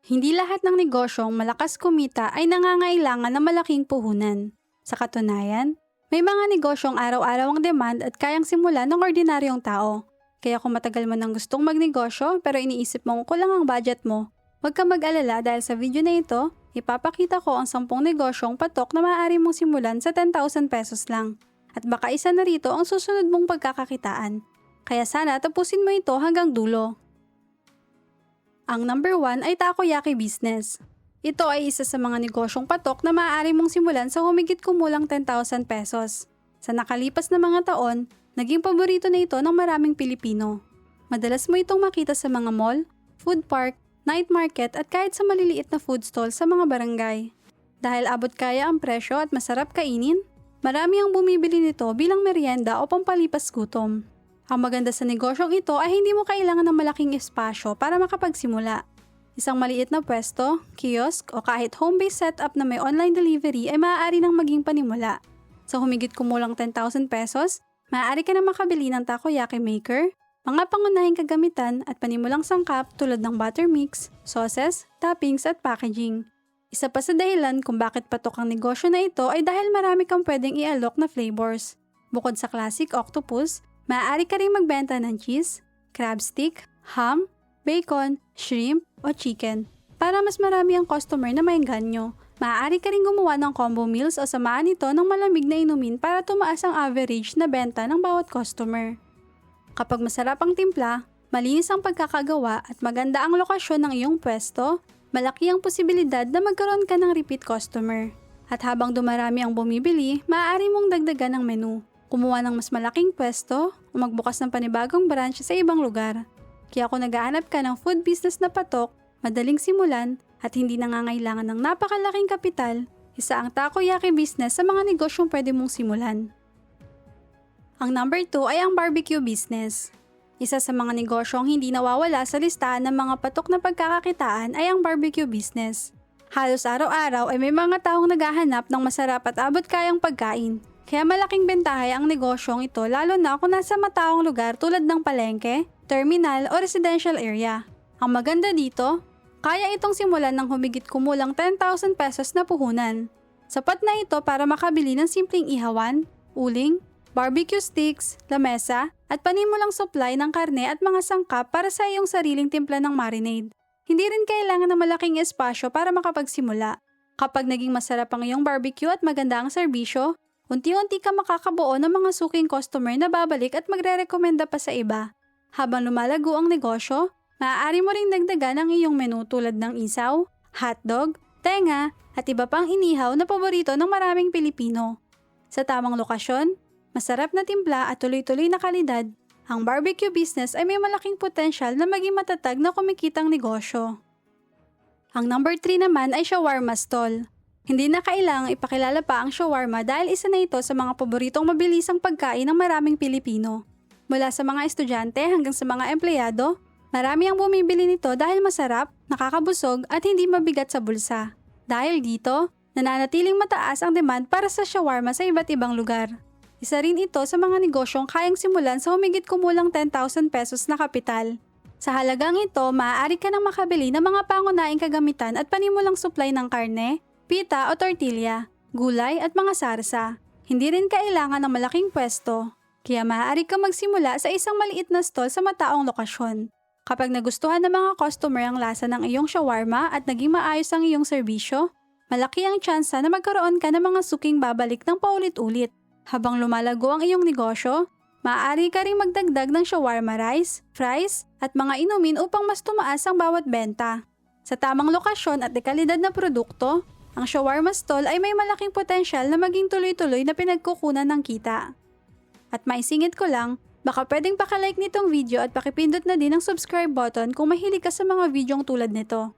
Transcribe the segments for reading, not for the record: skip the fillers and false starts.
Hindi lahat ng negosyong malakas kumita ay nangangailangan ng malaking puhunan. Sa katunayan, may mga negosyong araw-araw ang demand at kayang simulan ng ordinaryong tao. Kaya kung matagal mo nang gustong magnegosyo pero iniisip mong kulang ang budget mo, huwag ka mag-alala dahil sa video na ito, ipapakita ko ang 10 negosyong patok na maaari mong simulan sa 10,000 pesos lang. At baka isa na rito ang susunod mong pagkakakitaan. Kaya sana tapusin mo ito hanggang dulo. Ang number 1 ay takoyaki business. Ito ay isa sa mga negosyong patok na maaari mong simulan sa humigit kumulang 10,000 pesos. Sa nakalipas na mga taon, naging paborito na ito ng maraming Pilipino. Madalas mo itong makita sa mga mall, food park, night market at kahit sa maliliit na food stall sa mga barangay. Dahil abot kaya ang presyo at masarap kainin, marami ang bumibili nito bilang merienda o pampalipas gutom. Ang maganda sa negosyong ito ay hindi mo kailangan ng malaking espasyo para makapagsimula. Isang maliit na pwesto, kiosk o kahit home-based setup na may online delivery ay maaari nang maging panimula. Sa humigit kumulang 10,000 pesos, maaari ka na makabili ng takoyaki maker, mga pangunahing kagamitan at panimulang sangkap tulad ng butter mix, sauces, toppings at packaging. Isa pa sa dahilan kung bakit patok ang negosyo na ito ay dahil marami kang pwedeng i-alok na flavors. Bukod sa classic octopus, maaari ka rin magbenta ng cheese, crab stick, ham, bacon, shrimp o chicken. Para mas marami ang customer na maengganyo, maaari ka rin gumawa ng combo meals o samahan ito ng malamig na inumin para tumaas ang average na benta ng bawat customer. Kapag masarap ang timpla, malinis ang pagkakagawa at maganda ang lokasyon ng iyong pwesto, malaki ang posibilidad na magkaroon ka ng repeat customer. At habang dumarami ang bumibili, maaari mong dagdagan ng menu, kumuha ng mas malaking pwesto o magbukas ng panibagong branch sa ibang lugar. Kaya kung naghahanap ka ng food business na patok, madaling simulan at hindi nangangailangan ng napakalaking kapital, isa ang takoyaki business sa mga negosyong pwede mong simulan. Ang number 2 ay ang barbecue business. Isa sa mga negosyong hindi nawawala sa listahan ng mga patok na pagkakakitaan ay ang barbecue business. Halos araw-araw ay may mga taong naghahanap ng masarap at abot kayang pagkain. Kaya malaking bentahe ang negosyong ito lalo na kung nasa mataong lugar tulad ng palengke, terminal o residential area. Ang maganda dito, kaya itong simulan ng humigit kumulang 10,000 pesos na puhunan. Sapat na ito para makabili ng simpleng ihawan, uling, barbecue sticks, lamesa, at panimulang supply ng karne at mga sangkap para sa iyong sariling timpla ng marinade. Hindi rin kailangan ng malaking espasyo para makapagsimula. Kapag naging masarap ang iyong barbecue at maganda ang serbisyo, unti-unti ka makakabuo ng mga suking customer na babalik at magre-rekomenda pa sa iba. Habang lumalago ang negosyo, maaari mo ring dagdagan ang iyong menu tulad ng isaw, hotdog, tenga, at iba pang inihaw na paborito ng maraming Pilipino. Sa tamang lokasyon, masarap na timpla at tuloy-tuloy na kalidad, ang barbecue business ay may malaking potensyal na maging matatag na kumikitang negosyo. Ang number 3 naman ay shawarma stall. Hindi na kailangang ipakilala pa ang shawarma dahil isa na ito sa mga paboritong mabilisang pagkain ng maraming Pilipino. Mula sa mga estudyante hanggang sa mga empleyado, marami ang bumibili nito dahil masarap, nakakabusog at hindi mabigat sa bulsa. Dahil dito, nananatiling mataas ang demand para sa shawarma sa iba't ibang lugar. Isa rin ito sa mga negosyong kayang simulan sa humigit kumulang 10,000 pesos na kapital. Sa halagang ito, maaari ka nang makabili ng mga pangunahing kagamitan at panimulang supply ng karne, pita o tortilla, gulay at mga sarsa. Hindi rin kailangan ng malaking pwesto, kaya maaari kang magsimula sa isang maliit na stall sa mataong lokasyon. Kapag nagustuhan ng mga customer ang lasa ng iyong shawarma at naging maayos ang iyong serbisyo, malaki ang tsansa na magkaroon ka ng mga suking babalik ng paulit-ulit. Habang lumalago ang iyong negosyo, maaari ka ring magdagdag ng shawarma rice, fries at mga inumin upang mas tumaas ang bawat benta. Sa tamang lokasyon at dekalidad na produkto, ang shawarma stall ay may malaking potensyal na maging tuloy-tuloy na pinagkukunan ng kita. At maisingit ko lang, baka pwedeng pakilike nitong video at pakipindot na din ang subscribe button kung mahilig ka sa mga videong tulad nito.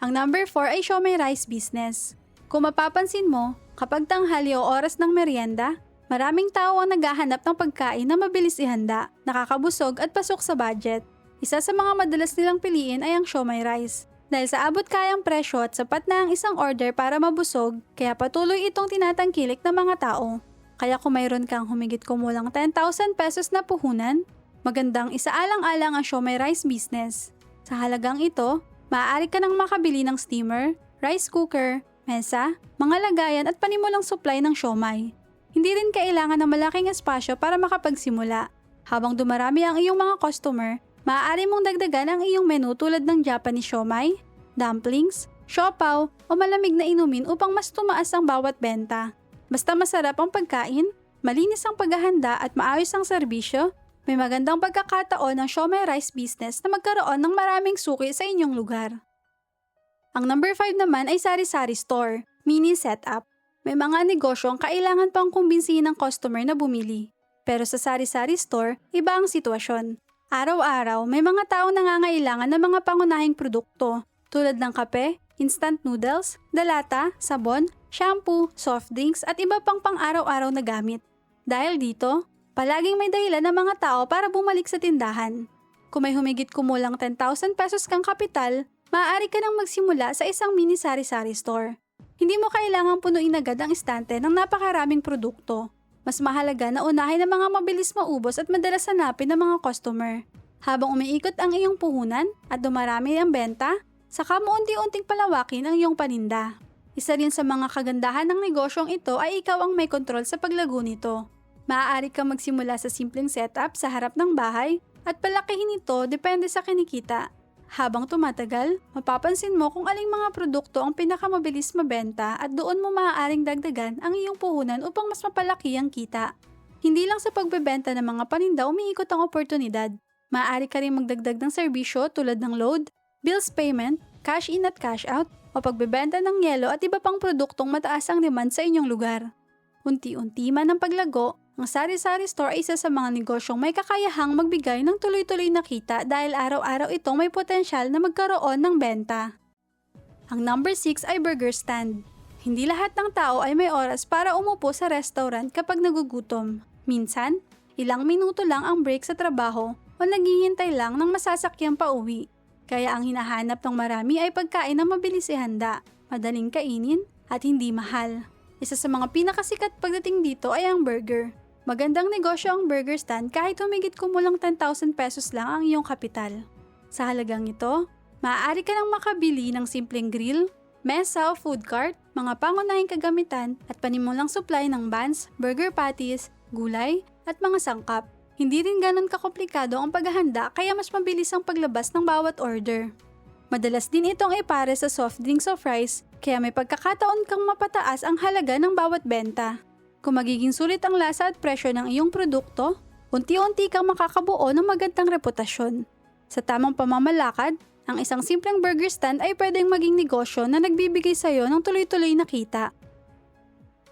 Ang number 4 ay siomai rice business. Kung mapapansin mo, kapag tanghali o oras ng merienda, maraming tao ang naghahanap ng pagkain na mabilis ihanda, nakakabusog at pasok sa budget. Isa sa mga madalas nilang piliin ay ang siomai rice. Dahil sa abot kayang presyo at sapat na ang isang order para mabusog, kaya patuloy itong tinatangkilik ng mga tao. Kaya kung mayroon kang humigit kumulang 10,000 pesos na puhunan, magandang isaalang-alang ang siomai rice business. Sa halagang ito, Maaari ka nang makabili ng steamer, rice cooker, mesa, mga lagayan at panimulang supply ng siomai. Hindi rin kailangan ng malaking espasyo para makapagsimula. Habang dumarami ang iyong mga customer, maaari mong dagdagan ang iyong menu tulad ng Japanese siomai, dumplings, siopaw o malamig na inumin upang mas tumaas ang bawat benta. Basta masarap ang pagkain, malinis ang paghahanda at maayos ang serbisyo, may magandang pagkakataon ng siomai rice business na magkaroon ng maraming suki sa inyong lugar. Ang number 5 naman ay sari-sari store, mini setup. May mga negosyo ang kailangan pang kumbinsihin ng customer na bumili. Pero sa sari-sari store, iba ang sitwasyon. Araw-araw, may mga taong nangangailangan ng mga pangunahing produkto tulad ng kape, instant noodles, dalata, sabon, shampoo, soft drinks at iba pang pang-araw-araw na gamit. Dahil dito, palaging may dahilan ng mga tao para bumalik sa tindahan. Kung may humigit kumulang 10,000 pesos kang kapital, maaari ka nang magsimula sa isang mini sari-sari store. Hindi mo kailangang punuin agad ang estante ng napakaraming produkto. Mas mahalaga na unahin ang mga mabilis maubos at madalas hanapin ng mga customer. Habang umiikot ang iyong puhunan at dumarami ang benta, saka mo unti-unting palawakin ang iyong paninda. Isa rin sa mga kagandahan ng negosyong ito ay ikaw ang may kontrol sa paglago nito. Maaari kang magsimula sa simpleng setup sa harap ng bahay at palakihin ito depende sa kinikita. Habang tumatagal, mapapansin mo kung aling mga produkto ang pinakamabilis mabenta at doon mo maaaring dagdagan ang iyong puhunan upang mas mapalaki ang kita. Hindi lang sa pagbebenta ng mga paninda umiikot ang oportunidad. Maaari ka rin magdagdag ng serbisyo tulad ng load, bills payment, cash in at cash out, o pagbebenta ng yelo at iba pang produktong mataas ang demand sa inyong lugar. Unti-unti man ang paglago, ang sari-sari store ay isa sa mga negosyong may kakayahang magbigay ng tuloy-tuloy na kita dahil araw-araw itong may potensyal na magkaroon ng benta. Ang number 6 ay burger stand. Hindi lahat ng tao ay may oras para umupo sa restaurant kapag nagugutom. Minsan, ilang minuto lang ang break sa trabaho o naghihintay lang ng masasakyang pauwi. Kaya ang hinahanap ng marami ay pagkain na mabilis ihanda, madaling kainin at hindi mahal. Isa sa mga pinakasikat pagdating dito ay ang burger. Magandang negosyo ang burger stand kahit humigit kumulang 10,000 pesos lang ang iyong kapital. Sa halagang ito, maaari ka nang makabili ng simpleng grill, mesa o food cart, mga pangunahing kagamitan at panimulang supply ng buns, burger patties, gulay at mga sangkap. Hindi rin ganun kakomplikado ang paghahanda kaya mas mabilis ang paglabas ng bawat order. Madalas din itong ipare sa soft drinks o fries kaya may pagkakataon kang mapataas ang halaga ng bawat benta. Kung magiging sulit ang lasa at presyo ng iyong produkto, unti-unti kang makakabuo ng magandang reputasyon. Sa tamang pamamalakad, ang isang simpleng burger stand ay pwedeng maging negosyo na nagbibigay sa iyo ng tuloy-tuloy na kita.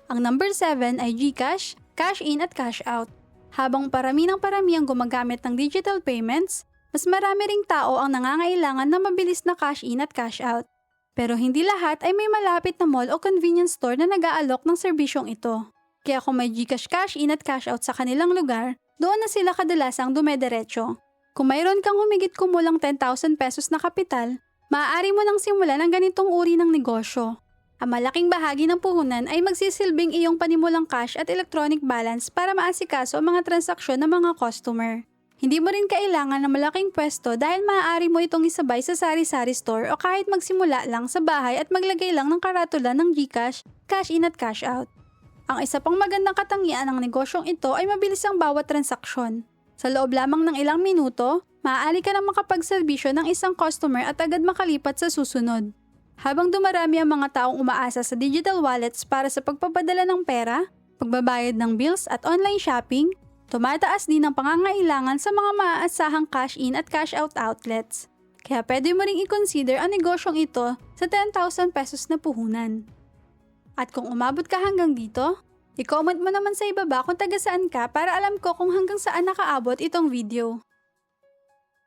Ang number 7 ay GCash, cash in at cash out. Habang parami ang gumagamit ng digital payments, mas marami ring tao ang nangangailangan ng mabilis na cash in at cash out. Pero hindi lahat ay may malapit na mall o convenience store na nag-aalok ng serbisyong ito. Kaya kung may GCash cash in at cash out sa kanilang lugar, doon na sila kadalasang dumediretso. Kung mayroon kang humigit kumulang 10,000 pesos na kapital, maaari mo nang simulan ang ganitong uri ng negosyo. Ang malaking bahagi ng puhunan ay magsisilbing iyong panimulang cash at electronic balance para maasikaso ang mga transaksyon ng mga customer. Hindi mo rin kailangan ng malaking pwesto dahil maaari mo itong isabay sa sari-sari store o kahit magsimula lang sa bahay at maglagay lang ng karatula ng GCash, cash in at cash out. Ang isa pang magandang katangian ng negosyong ito ay mabilis ang bawat transaksyon. Sa loob lamang ng ilang minuto, maaari ka nang makapagserbisyo ng isang customer at agad makalipat sa susunod. Habang dumarami ang mga taong umaasa sa digital wallets para sa pagpapadala ng pera, pagbabayad ng bills at online shopping, tumataas din ang pangangailangan sa mga maaasahang cash in at cash out outlets. Kaya pwede mo ring i-consider ang negosyong ito sa 10,000 pesos na puhunan. At kung umabot ka hanggang dito, i-comment mo naman sa ibaba kung taga saan ka para alam ko kung hanggang saan nakaabot itong video.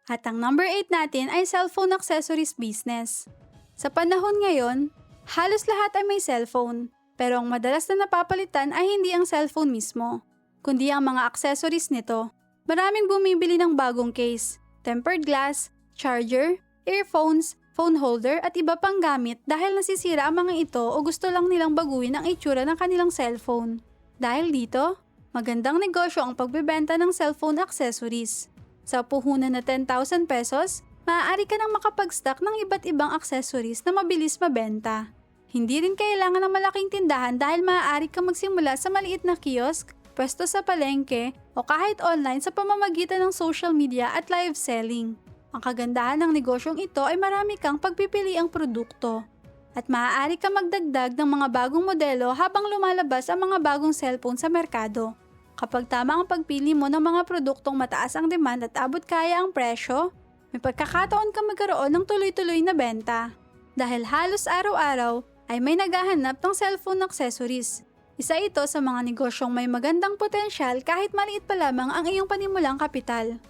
At ang number 8 natin ay cellphone accessories business. Sa panahon ngayon, halos lahat ay may cellphone, pero ang madalas na napapalitan ay hindi ang cellphone mismo, kundi ang mga accessories nito. Maraming bumibili ng bagong case, tempered glass, charger, earphones, phone holder at iba pang gamit dahil nasisira ang mga ito o gusto lang nilang baguhin ang itsura ng kanilang cellphone. Dahil dito, magandang negosyo ang pagbebenta ng cellphone accessories. Sa puhunan na 10,000 pesos, Maaari ka nang makapag-stock ng iba't ibang accessories na mabilis mabenta. Hindi rin kailangan ng malaking tindahan dahil maaari kang magsimula sa maliit na kiosk, pwesto sa palengke, o kahit online sa pamamagitan ng social media at live selling. Ang kagandahan ng negosyong ito ay marami kang pagpipiliang produkto. At maaari kang magdagdag ng mga bagong modelo habang lumalabas ang mga bagong cellphone sa merkado. Kapag tama ang pagpili mo ng mga produktong mataas ang demand at abot kaya ang presyo, may pagkakataon kang magkaroon ng tuloy-tuloy na benta. Dahil halos araw-araw ay may naghahanap ng cellphone accessories. Isa ito sa mga negosyong may magandang potensyal kahit maliit pa lamang ang iyong panimulang kapital.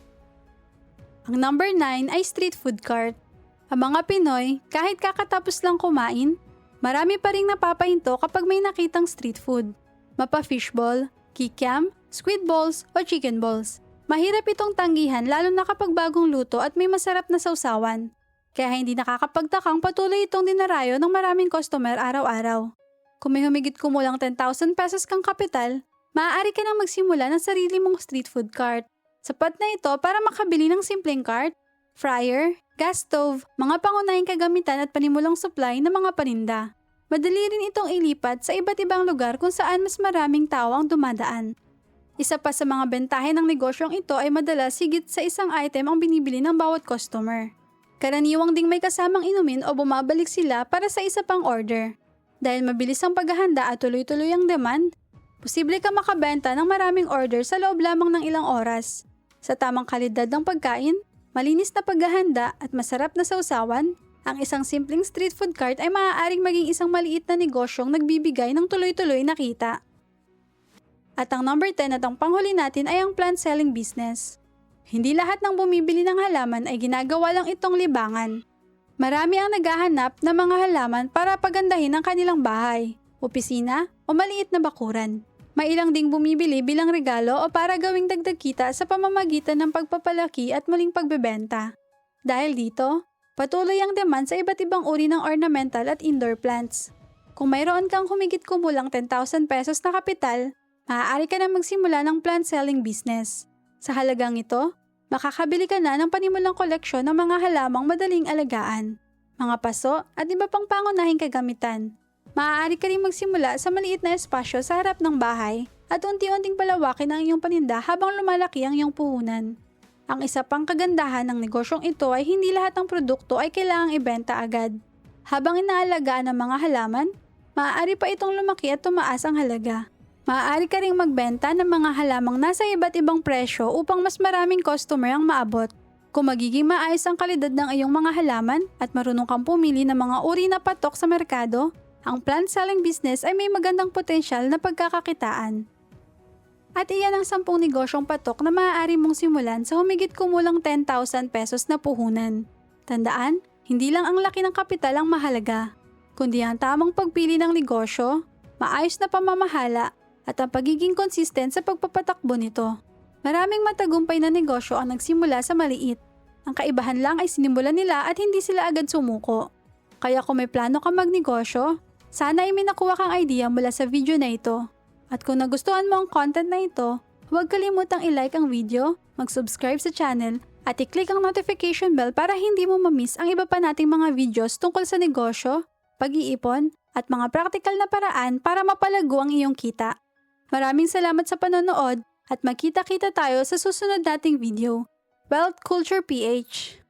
Ang number 9 ay street food cart. Ang mga Pinoy, kahit kakatapos lang kumain, marami pa ring napapahinto kapag may nakitang street food. Mapa fishball, kikiam, squid balls o chicken balls. Mahirap itong tanggihan lalo na kapag bagong luto at may masarap na sausawan. Kaya hindi nakakapagtakang patuloy itong dinarayo ng maraming customer araw-araw. Kung may humigit kumulang 10,000 pesos kang kapital, maaari ka nang magsimula ng sarili mong street food cart. Sapat na ito para makabili ng simpleng cart, fryer, gas stove, mga pangunahing kagamitan at panimulang supply ng mga paninda. Madali rin itong ilipat sa iba't ibang lugar kung saan mas maraming tao ang dumadaan. Isa pa sa mga bentahe ng negosyong ito ay madalas higit sa isang item ang binibili ng bawat customer. Karaniwang ding may kasamang inumin o bumabalik sila para sa isa pang order. Dahil mabilis ang paghahanda at tuloy-tuloy ang demand, posible ka makabenta ng maraming order sa loob lamang ng ilang oras. Sa tamang kalidad ng pagkain, malinis na paghahanda at masarap na sausawan, ang isang simpleng street food cart ay maaaring maging isang maliit na negosyong nagbibigay ng tuloy-tuloy na kita. At ang number 10 at ang panghuli natin ay ang plant selling business. Hindi lahat ng bumibili ng halaman ay ginagawa lang itong libangan. Marami ang naghahanap ng mga halaman para pagandahin ang kanilang bahay, opisina o maliit na bakuran. May ilang ding bumibili bilang regalo o para gawing dagdag kita sa pamamagitan ng pagpapalaki at muling pagbebenta. Dahil dito, patuloy ang demand sa iba't ibang uri ng ornamental at indoor plants. Kung mayroon kang humigit kumulang 10,000 pesos na kapital, maaari ka na magsimula ng plant selling business. Sa halagang ito, makakabili ka na ng panimulang koleksyon ng mga halamang madaling alagaan, mga paso at iba pang pangunahing kagamitan. Maaari ka rin magsimula sa maliit na espasyo sa harap ng bahay at unti-unting palawakin ang iyong paninda habang lumalaki ang iyong puhunan. Ang isa pang kagandahan ng negosyong ito ay hindi lahat ng produkto ay kailangang ibenta agad. Habang inaalagaan ng mga halaman, maaari pa itong lumaki at tumaas ang halaga. Maaari ka ring magbenta ng mga halamang nasa iba't ibang presyo upang mas maraming customer ang maabot. Kung magiging maayos ang kalidad ng iyong mga halaman at marunong kang pumili ng mga uri na patok sa merkado, ang plant selling business ay may magandang potensyal na pagkakakitaan. At iyan ang 10 negosyong patok na maaari mong simulan sa humigit kumulang 10,000 pesos na puhunan. Tandaan, hindi lang ang laki ng kapital ang mahalaga, kundi ang tamang pagpili ng negosyo, maayos na pamamahala, at ang pagiging consistent sa pagpapatakbo nito. Maraming matagumpay na negosyo ang nagsimula sa maliit. Ang kaibahan lang ay sinimulan nila at hindi sila agad sumuko. Kaya kung may plano ka magnegosyo, sana ay may nakuha kang idea mula sa video na ito. At kung nagustuhan mo ang content na ito, huwag kalimutang i-like ang video, mag-subscribe sa channel, at i-click ang notification bell para hindi mo ma-miss ang iba pa nating mga videos tungkol sa negosyo, pag-iipon, at mga practical na paraan para mapalago ang iyong kita. Maraming salamat sa panonood at magkita-kita tayo sa susunod nating video. Wealth Culture PH.